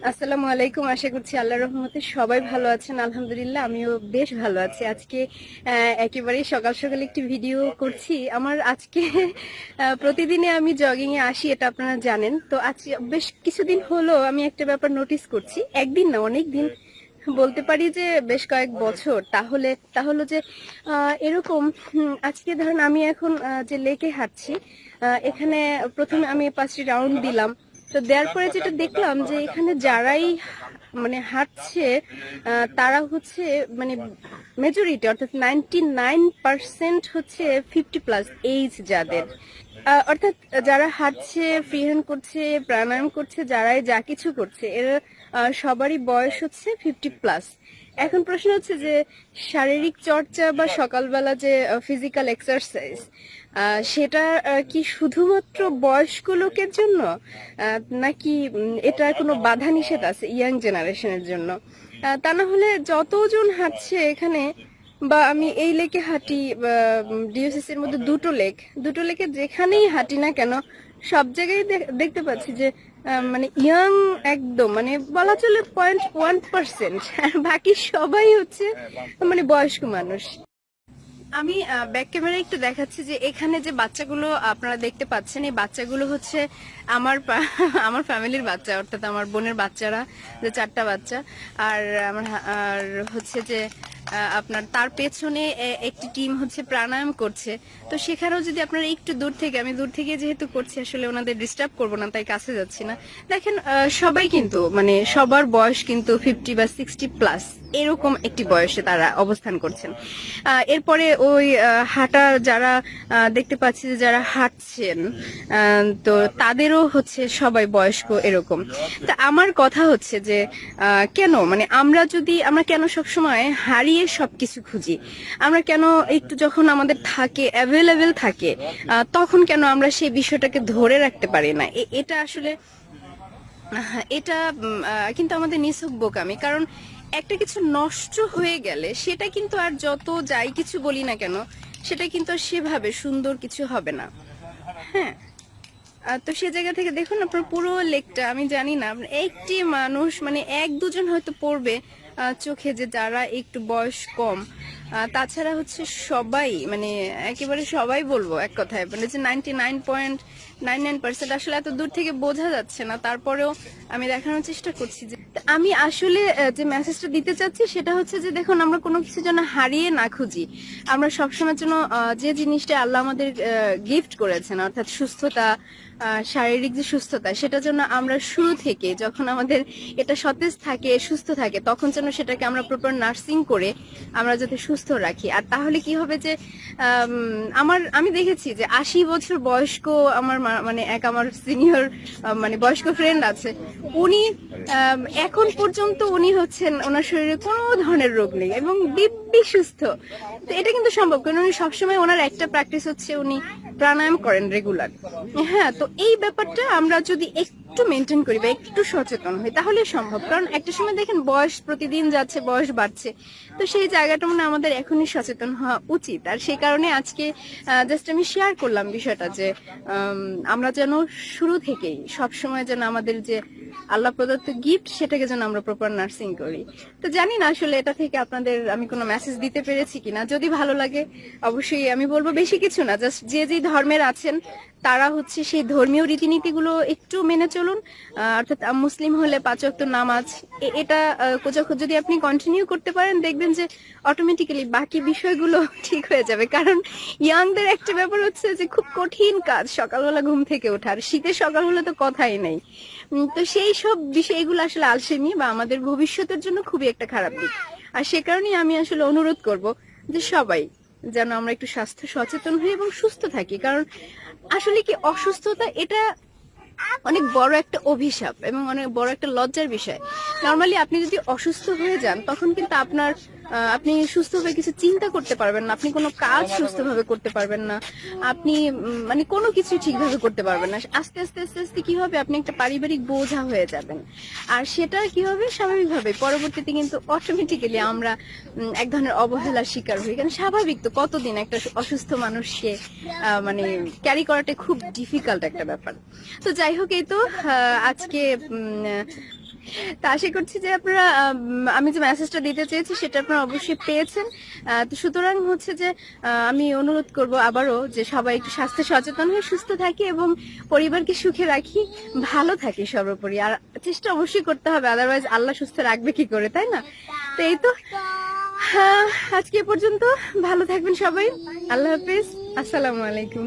আসসালামু আলাইকুম। আশা করছি আল্লাহর রহমতে সবাই ভালো আছেন। আলহামদুলিল্লাহ আমিও বেশ ভালো আছি। আজকে একেবারেই সকাল সকাল একটি ভিডিও করছি। আমার আজকে প্রতিদিনে আমি জগিং এ আসি, এটা আপনারা জানেন। তো আজকে বেশ কিছুদিন হলো আমি একটা ব্যাপার নোটিস করছি, একদিন না অনেক দিন বলতে পারি যে বেশ কয়েক বছর। তাহলে যে এরকম আজকে ধরেন আমি এখন যে লেকে হাঁটছি, এখানে প্রথমে আমি 5টি রাউন্ড দিলাম। তো দেওয়ার পরে যেটা দেখলাম যে এখানে যারাই মানে হাঁটছে তারা হচ্ছে মানে মেজরিটি অর্থাৎ 99% হচ্ছে 50+ এইজ যাদের। অর্থাৎ যারা হাঁটছে, ফ্রি হ্যান্ড করছে, প্রাণায়াম করছে, যারাই যা কিছু করছে এরা সবারই বয়স হচ্ছে 50+। এখন প্রশ্ন হচ্ছে যে শারীরিক চর্চা বা সকালবেলা যে ফিজিক্যাল এক্সারসাইজ সেটা কি শুধুমাত্র বয়স্ক লোকের জন্য, নাকি এটা কোনো বাধা নিষেধ আছে ইয়াং জেনারেশনের জন্য? তা না হলে যতজন হাঁটছে এখানে, বা আমি এই লেকে হাঁটি, ডিওসিসির মধ্যে দুটো লেকে যেখানেই হাঁটি না কেন সব জায়গায় দেখতে পাচ্ছি যে মানে ইয়াং, একদম মানে বলা চলে 0.1%, আর বাকি সবাই হচ্ছে মানে বয়স্ক মানুষ। আমি ব্যাক ক্যামেরায় একটু দেখাচ্ছি যে এখানে যে বাচ্চাগুলো আপনারা দেখতে পাচ্ছেন, এই বাচ্চাগুলো হচ্ছে আমার আমার ফ্যামিলির বাচ্চা, অর্থাৎ আমার বোনের বাচ্চারা, যে 4টা বাচ্চা। আর আর হচ্ছে যে আপনার তার পেছনে একটি টিম হচ্ছে প্রাণায়াম করছে। তো সেখানেও যদি আপনারা একটু দূর থেকে, আমি দূর থেকে যেহেতু করছি আসলে ওনাদের ডিস্টার্ব করবো না তাই কাছে যাচ্ছি না। দেখেন সবাই কিন্তু মানে সবার বয়স কিন্তু 50 বা 60+ এরকম একটি বয়সে তারা অবস্থান করছেন। এরপরে ওই হাঁটা যারা দেখতে পাচ্ছি যে যারা হাঁটছেন, তো তাদেরও হচ্ছে সবাই বয়স্ক এরকম। তা আমার কথা হচ্ছে যে কেন মানে আমরা কেন সবসময় হারিয়ে সবকিছু খুঁজি? আমরা কেন একটু যখন আমাদের থাকে, অ্যাভেলেবেল থাকে, তখন কেন আমরা সেই বিষয়টাকে ধরে রাখতে পারি না? এটা আসলে এটা কিন্তু আমাদের নিছক বোকামি। কারণ একটা কিছু নষ্ট হয়ে গেলে সেটা কিন্তু আর যত যাই কিছু বলি না কেন সেটা কিন্তু আর সেভাবে সুন্দর কিছু হবে না। হ্যাঁ, তো সে জায়গা থেকে দেখুন আপনার পুরো লেকটা, আমি জানি না একটি মানুষ মানে 1-2 জন হয়তো পড়বে চোখে, যে যারা একটু বয়স কম। তাছাড়া হচ্ছে সবাই মানে একেবারে সবাই বলবো এক কথায় মানে যে 99.99% আসলে এত দূর থেকে বোঝা যাচ্ছে না, তারপরেও আমি দেখানোর চেষ্টা করছি যে আমি আসলে যে মেসেজটা দিতে চাচ্ছি সেটা হচ্ছে যে দেখুন, আমরা কোনো কিছু যেন হারিয়ে না খুঁজি। আমরা সবসময়ের জন্য যে জিনিসটা আল্লাহ আমাদের গিফট করেছেন, অর্থাৎ সুস্থতা, শারীরিক যে সুস্থতা, সেটা জন্য আমরা শুরু থেকে যখন আমাদের এটা সতেজ থাকে, সুস্থ থাকে, তখন যেন সেটাকে আমরা প্রপার নার্সিং করে আমরা যাতে সুস্থ রাখি। আর তাহলে কি হবে যে আমি দেখেছি যে 80 বছর বয়স্ক আমার সিনিয়র মানে বয়স্ক ফ্রেন্ড আছে, উনি এখন পর্যন্ত উনি হচ্ছেন, ওনার শরীরে কোনো ধরনের রোগ নেই এবং দিব্যি সুস্থ। তো এটা কিন্তু সম্ভব, কারণ উনি সবসময় ওনার একটা প্র্যাকটিস হচ্ছে উনি প্রাণায়াম করেন রেগুলার। হ্যাঁ, তো এই ব্যাপারটা আমরা যদি একটু মেনটেন করি বা একটু সচেতন হই তাহলে সম্ভব। কারণ একটা সময় দেখেন বয়স প্রতিদিন যাচ্ছে, বয়স বাড়ছে, তো সেই জায়গাটা মানে আমাদের এখনই সচেতন হওয়া উচিত। আর সেই কারণে আজকে জাস্ট আমি শেয়ার করলাম বিষয়টা যে আমরা যেন শুরু থেকেই সবসময় যেন আমাদের যে আল্লাহ প্রদত্ত গিফট সেটাকে যেন আমরা প্রপার নার্সিং করি। তো জানি না আসলে এটা থেকে আপনাদের আমি কোনো মেসেজ দিতে পেরেছি কিনা। যদি ভালো লাগে অবশ্যই আমি বলবো, বেশি কিছু না, জাস্ট যে যে ধর্মের আছেন তারা হচ্ছে সেই ধর্মীয় রীতিনীতিগুলো একটু মেনে চলুন। অর্থাৎ মুসলিম হলে 5 ওয়াক্ত নামাজ, এটা যদি আপনি কন্টিনিউ করতে পারেন দেখবেন যে অটোমেটিক্যালি বাকি বিষয়গুলো ঠিক হয়ে যাবে। কারণ ইয়াংদের একটা ব্যাপার হচ্ছে যে খুব কঠিন কাজ সকালবেলা ঘুম থেকে ওঠার, শীতের সকাল হলে তো কথাই নেই। তো সেই সব বিষয়গুলো আসলে আলসেমি বা আমাদের ভবিষ্যতের জন্য খুবই একটা খারাপ দিক। আর সে কারণেই আমি আসলে অনুরোধ করব যে সবাই যেন আমরা একটু স্বাস্থ্য সচেতন হই এবং সুস্থ থাকি। কারণ আসলে কি, অসুস্থতা এটা অনেক বড় একটা অভিশাপ এবং অনেক বড় একটা লজ্জার বিষয়। নর্মালি আপনি যদি অসুস্থ হয়ে যান তখন কিন্তু আপনি সুস্থভাবে কিছু চিন্তা করতে পারবেন না, আপনি কোনো কাজ সুস্থভাবে করতে পারবেন না, আপনি মানে কোনো কিছু ঠিকভাবে করতে পারবেন না। আস্তে আস্তে আস্তে আস্তে কি হবে, আপনি একটা পারিবারিক বোঝা হয়ে যাবেন। আর সেটা কি হবে, স্বাভাবিকভাবে পরবর্তীতে কিন্তু অটোমেটিক্যালি আমরা এক ধরনের অবহেলার শিকার হই। কারণ স্বাভাবিক তো, কতদিন একটা অসুস্থ মানুষকে মানে ক্যারি করাটা খুব ডিফিকাল্ট একটা ব্যাপার। তো যাই হোক, এই তো আজকে তো আশা করছি যে আপনারা আমি যে মেসেজটা দিতে চেয়েছি সেটা আপনারা অবশ্যই পেয়েছেন। তো সুতরাং হচ্ছে যে আমি অনুরোধ করব আবারও যে সবাই একটু স্বাস্থ্য সচেতন হয়ে সুস্থ থাকি এবং পরিবারকে সুখে রাখি, ভালো থাকি সর্বোপরি। আর চেষ্টা অবশ্যই করতে হবে, আদারওয়াইজ আল্লাহ সুস্থ রাখবে কি করে, তাই না? তো এই তো, আজকে এ পর্যন্ত। ভালো থাকবেন সবাই। আল্লাহ হাফেজ। আসসালামু আলাইকুম।